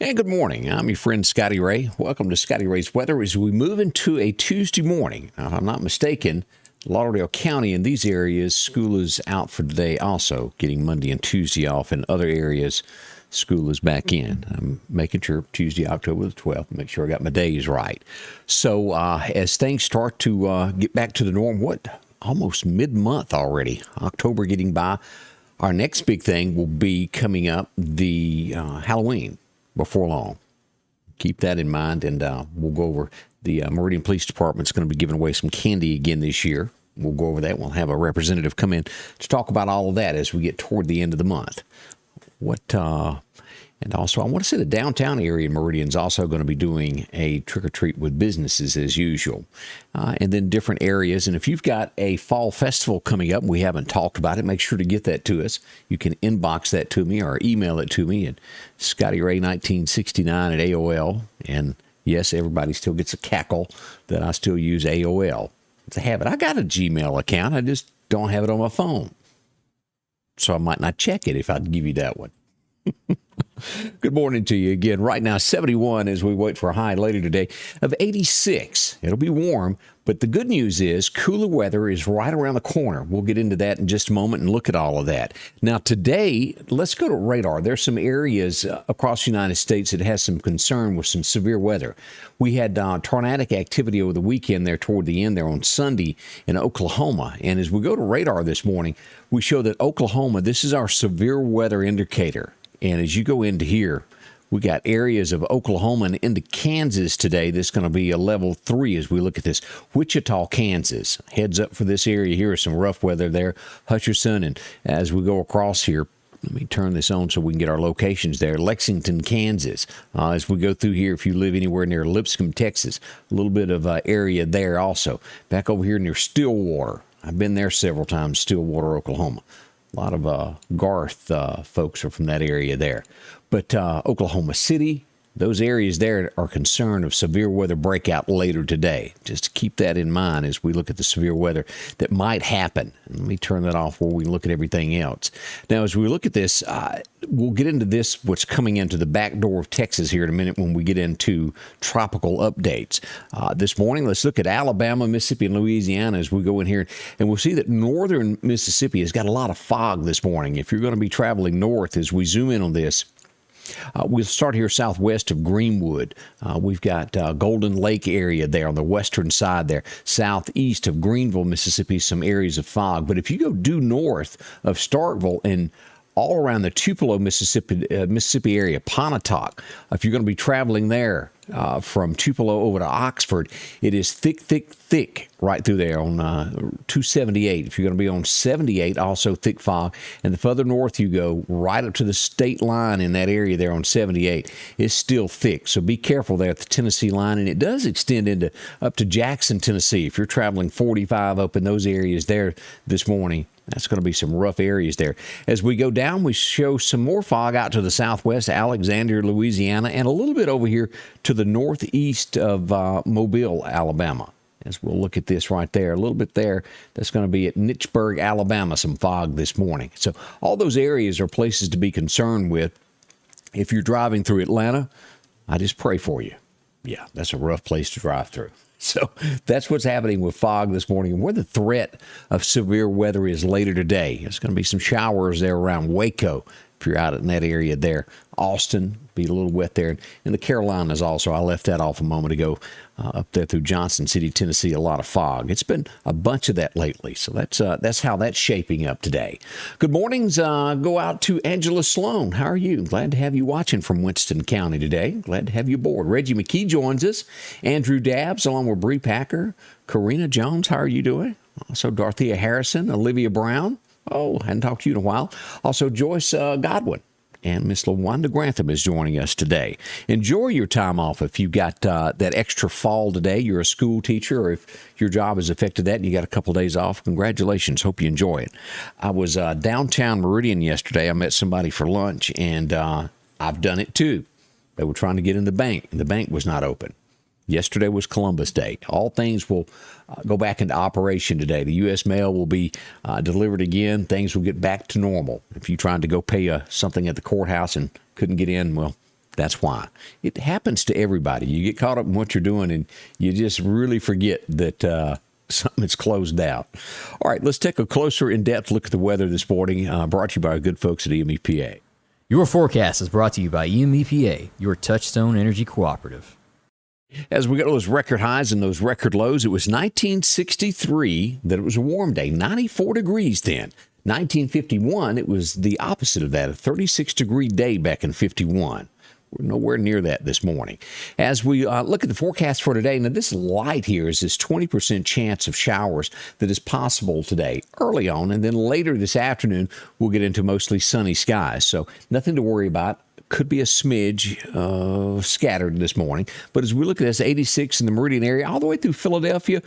And good morning. I'm your friend Scotty Ray. Welcome to Scotty Ray's Weather as we move into a Tuesday morning. Now, if I'm not mistaken, Lauderdale County in these areas, school is out for today also, getting Monday and Tuesday off. In other areas, school is back in. I'm making sure Tuesday, October the 12th, make sure I got my days right. So as things start to get back to the norm, almost mid-month already, October getting by, our next big thing will be coming up, the Halloween. Before long. Keep that in mind, and we'll go over the Meridian Police Department's going to be giving away some candy again this year. We'll go over that. We'll have a representative come in to talk about all of that as we get toward the end of the month. And also, I want to say the downtown area in Meridian is also going to be doing a trick-or-treat with businesses as usual. And then different areas. And if you've got a fall festival coming up and we haven't talked about it, make sure to get that to us. You can inbox that to me or email it to me at ScottyRay1969 at AOL. And yes, everybody still gets a cackle that I still use AOL. It's a habit. I got a Gmail account. I just don't have it on my phone. So I might not check it if I'd give you that one. Good morning to you again. Right now, 71 as we wait for a high later today of 86. It'll be warm, but the good news is cooler weather is right around the corner. We'll get into that in just a moment and look at all of that. Now, today, let's go to radar. There's some areas across the United States that has some concern with some severe weather. We had tornadic activity over the weekend there toward the end there on Sunday in Oklahoma. And as we go to radar this morning, we show that Oklahoma, this is our severe weather indicator. And as you go into here, we got areas of Oklahoma and into Kansas today. This is going to be a level 3 as we look at this. Wichita, Kansas. Heads up for this area here. Some rough weather there. Hutcherson. And as we go across here, let me turn this on so we can get our locations there. Lexington, Kansas. As we go through here, if you live anywhere near Lipscomb, Texas, a little bit of area there also. Back over here near Stillwater. I've been there several times, Stillwater, Oklahoma. A lot of Garth folks are from that area there. But Oklahoma City, those areas there are concerned of severe weather breakout later today. Just to keep that in mind as we look at the severe weather that might happen. Let me turn that off where we can look at everything else. Now, as we look at this, we'll get into this, what's coming into the back door of Texas here in a minute when we get into tropical updates. This morning, let's look at Alabama, Mississippi, and Louisiana as we go in here. And we'll see that northern Mississippi has got a lot of fog this morning. If you're going to be traveling north, as we zoom in on this, we'll start here southwest of Greenwood. We've got Golden Lake area there on the western side there. Southeast of Greenville, Mississippi, some areas of fog. But if you go due north of Starkville and all around the Tupelo, Mississippi area, Pontotoc, if you're going to be traveling there from Tupelo over to Oxford, it is thick right through there on 278. If you're going to be on 78, also thick fog. And the further north you go, right up to the state line in that area there on 78, it's still thick. So be careful there at the Tennessee line. And it does extend up to Jackson, Tennessee. If you're traveling 45 up in those areas there this morning, that's going to be some rough areas there. As we go down, we show some more fog out to the southwest, Alexandria, Louisiana, and a little bit over here to the northeast of Mobile, Alabama. As we'll look at this right there, a little bit there, that's going to be at Nichburg, Alabama, some fog this morning. So all those areas are places to be concerned with. If you're driving through Atlanta, I just pray for you. Yeah, that's a rough place to drive through. So that's what's happening with fog this morning and where the threat of severe weather is later today. There's going to be some showers there around Waco if you're out in that area there. Austin, be a little wet there. And the Carolinas also, I left that off a moment ago, up there through Johnson City, Tennessee, a lot of fog. It's been a bunch of that lately. So that's how that's shaping up today. Good mornings. Go out to Angela Sloan. How are you? Glad to have you watching from Winston County today. Glad to have you aboard. Reggie McKee joins us. Andrew Dabbs along with Bree Packer. Karina Jones, how are you doing? Also Dorothea Harrison, Olivia Brown. Oh, hadn't talked to you in a while. Also Joyce Godwin. And Miss LaWanda Grantham is joining us today. Enjoy your time off if you've got that extra fall today. You're a school teacher, or if your job has affected that and you got a couple of days off. Congratulations. Hope you enjoy it. I was downtown Meridian yesterday. I met somebody for lunch, and I've done it too. They were trying to get in the bank, and the bank was not open. Yesterday was Columbus Day. All things will go back into operation today. The U.S. mail will be delivered again. Things will get back to normal. If you tried to go pay something at the courthouse and couldn't get in, well, That's why. It happens to everybody. You get caught up in what you're doing, and you just really forget that something is closed out. All right, let's take a closer, in-depth look at the weather this morning, brought to you by our good folks at EMEPA. Your forecast is brought to you by EMEPA, your Touchstone Energy Cooperative. As we go to those record highs and those record lows, it was 1963 that it was a warm day, 94 degrees then. 1951, it was the opposite of that, a 36-degree day back in 51. We're nowhere near that this morning. As we look at the forecast for today, now this light here is this 20% chance of showers that is possible today early on, and then later this afternoon we'll get into mostly sunny skies. So nothing to worry about. Could be a smidge scattered this morning. But as we look at this, 86 in the Meridian area, all the way through Philadelphia,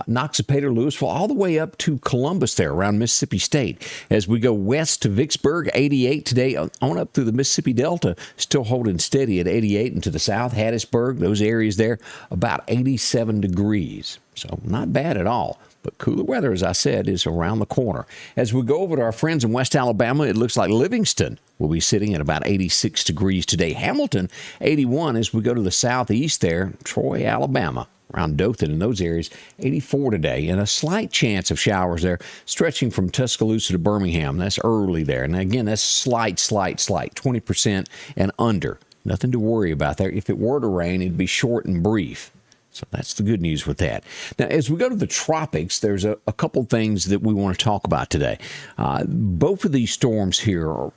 Noxapater, Louisville, all the way up to Columbus there around Mississippi State. As we go west to Vicksburg, 88 today, on up through the Mississippi Delta, still holding steady at 88, and to the south, Hattiesburg, those areas there, about 87 degrees. So not bad at all. But cooler weather, as I said, is around the corner. As we go over to our friends in West Alabama, it looks like Livingston will be sitting at about 86 degrees today. Hamilton, 81. As we go to the southeast there, Troy, Alabama, around Dothan in those areas, 84 today. And a slight chance of showers there, stretching from Tuscaloosa to Birmingham. That's early there. And again, that's slight, 20% and under. Nothing to worry about there. If it were to rain, it'd be short and brief. So that's the good news with that. Now, as we go to the tropics, there's a couple things that we want to talk about today. Both of these storms here are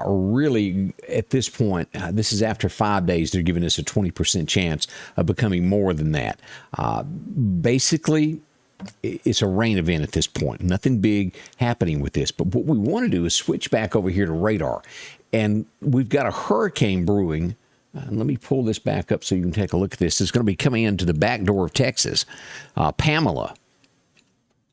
really, at this point, this is after 5 days, they're giving us a 20% chance of becoming more than that. Basically, it's a rain event at this point. Nothing big happening with this. But what we want to do is switch back over here to radar. And we've got a hurricane brewing. Let me pull this back up so you can take a look at this. It's going to be coming into the back door of Texas. Pamela,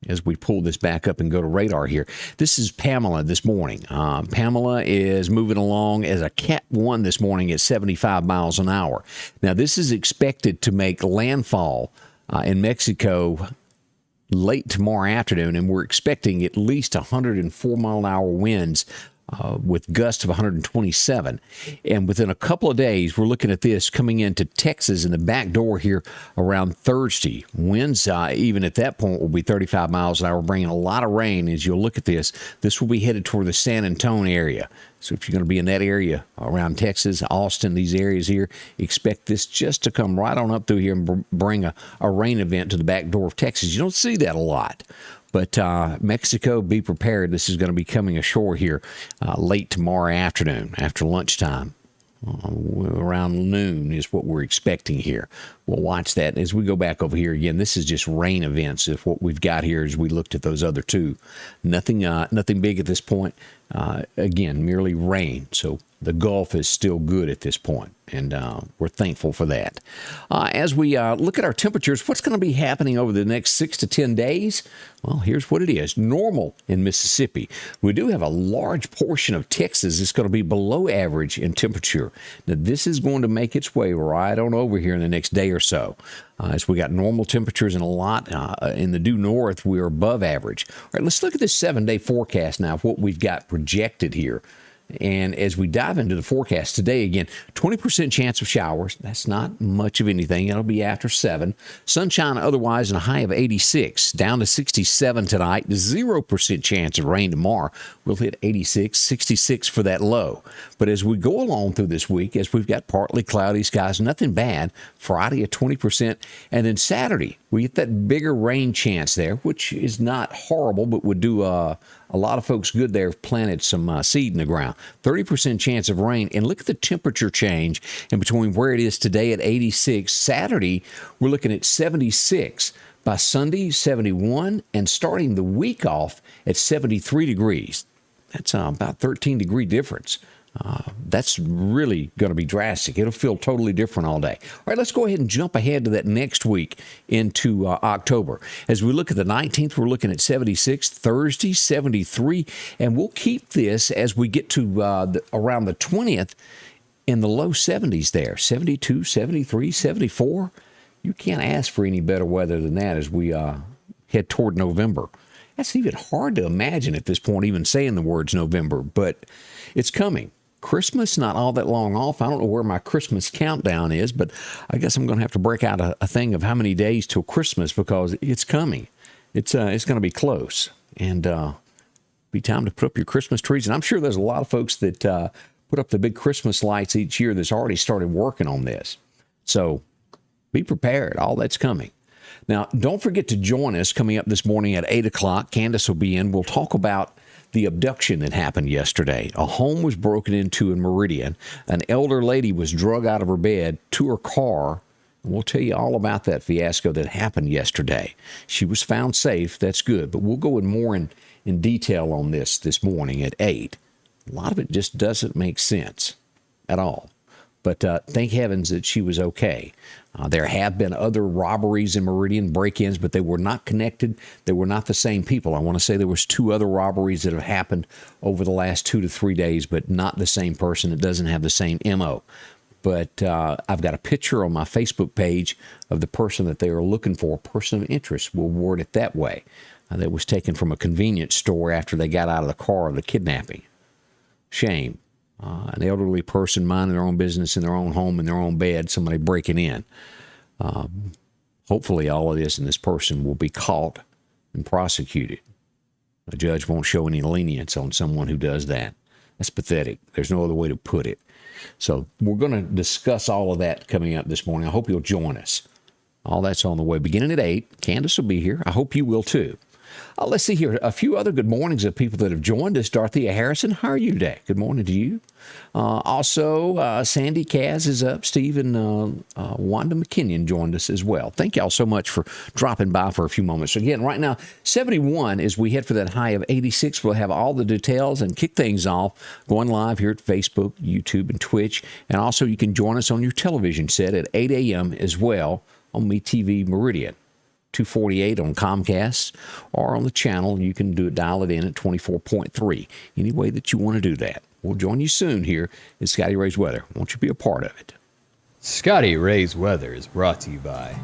as we pull this back up and go to radar here. This is Pamela this morning. Pamela is moving along as a Cat 1 this morning at 75 miles an hour. Now, this is expected to make landfall in Mexico late tomorrow afternoon, and we're expecting at least 104 mile an hour winds with gusts of 127. And within a couple of days, we're looking at this coming into Texas in the back door here around Thursday. Winds, even at that point, will be 35 miles an hour, bringing a lot of rain. As you'll look at this, this will be headed toward the San Antonio area. So if you're going to be in that area around Texas, Austin, these areas here, expect this just to come right on up through here and bring a rain event to the back door of Texas. You don't see that a lot. But Mexico, be prepared. This is going to be coming ashore here late tomorrow afternoon, after lunchtime. Around noon is what we're expecting here. We'll watch that as we go back over here again. This is just rain events. If what we've got here as we looked at those other two, nothing big at this point. Again, merely rain. So the Gulf is still good at this point, and we're thankful for that. As we look at our temperatures, what's going to be happening over the next 6 to 10 days? Well, here's what it is. Normal in Mississippi. We do have a large portion of Texas that's going to be below average in temperature. Now, this is going to make its way right on over here in the next day or so. As we got normal temperatures and a lot in the due north, we're above average. All right, let's look at this 7-day forecast now of what we've got projected here. And as we dive into the forecast today, again, 20% chance of showers. That's not much of anything. It'll be after 7. Sunshine otherwise, and a high of 86. Down to 67 tonight. 0% chance of rain tomorrow. We'll hit 86, 66 for that low. But as we go along through this week, as we've got partly cloudy skies, nothing bad. Friday at 20%. And then Saturday, we get that bigger rain chance there, which is not horrible, but would do a lot of folks good there. Planted some seed in the ground. 30% chance of rain. And look at the temperature change in between where it is today at 86. Saturday, we're looking at 76. By Sunday, 71. And starting the week off at 73 degrees. That's about 13-degree difference. That's really going to be drastic. It'll feel totally different all day. All right, let's go ahead and jump ahead to that next week into October. As we look at the 19th, we're looking at 76, Thursday, 73, and we'll keep this as we get to around the 20th in the low 70s there, 72, 73, 74. You can't ask for any better weather than that as we head toward November. That's even hard to imagine at this point, even saying the words November, but it's coming. Christmas not all that long off. I don't know where my Christmas countdown is, but I guess I'm going to have to break out a thing of how many days till Christmas because it's coming. It's going to be close, and be time to put up your Christmas trees. And I'm sure there's a lot of folks that put up the big Christmas lights each year that's already started working on this. So be prepared. All that's coming. Now, don't forget to join us coming up this morning at 8 o'clock. Candace will be in. We'll talk about the abduction that happened yesterday. A home was broken into in Meridian. An elder lady was drug out of her bed to her car. And we'll tell you all about that fiasco that happened yesterday. She was found safe. That's good. But we'll go in more in detail on this morning at 8. A lot of it just doesn't make sense at all. But thank heavens that she was okay. There have been other robberies in Meridian, break-ins, but they were not connected. They were not the same people. I want to say there was 2 other robberies that have happened over the last 2 to 3 days, but not the same person. It doesn't have the same MO. But I've got a picture on my Facebook page of the person that they are looking for, a person of interest. We'll word it that way. That was taken from a convenience store after they got out of the car of the kidnapping. Shame. An elderly person minding their own business in their own home, in their own bed, somebody breaking in. Hopefully all of this and this person will be caught and prosecuted. A judge won't show any lenience on someone who does that. That's pathetic. There's no other way to put it. So we're going to discuss all of that coming up this morning. I hope you'll join us. All that's on the way. Beginning at 8, Candace will be here. I hope you will too. Let's see here. A few other good mornings of people that have joined us. Dorothea Harrison, how are you today? Good morning to you. Also, Sandy Kaz is up. Steve and Wanda McKinnon joined us as well. Thank y'all so much for dropping by for a few moments. Again, right now, 71 as we head for that high of 86. We'll have all the details and kick things off going live here at Facebook, YouTube, and Twitch. And also, you can join us on your television set at 8 a.m. as well on MeTV Meridian. 248 on Comcast, or on the channel, you can dial it in at 24.3. Any way that you want to do that. We'll join you soon here in Scotty Ray's Weather. Won't you be a part of it? Scotty Ray's Weather is brought to you by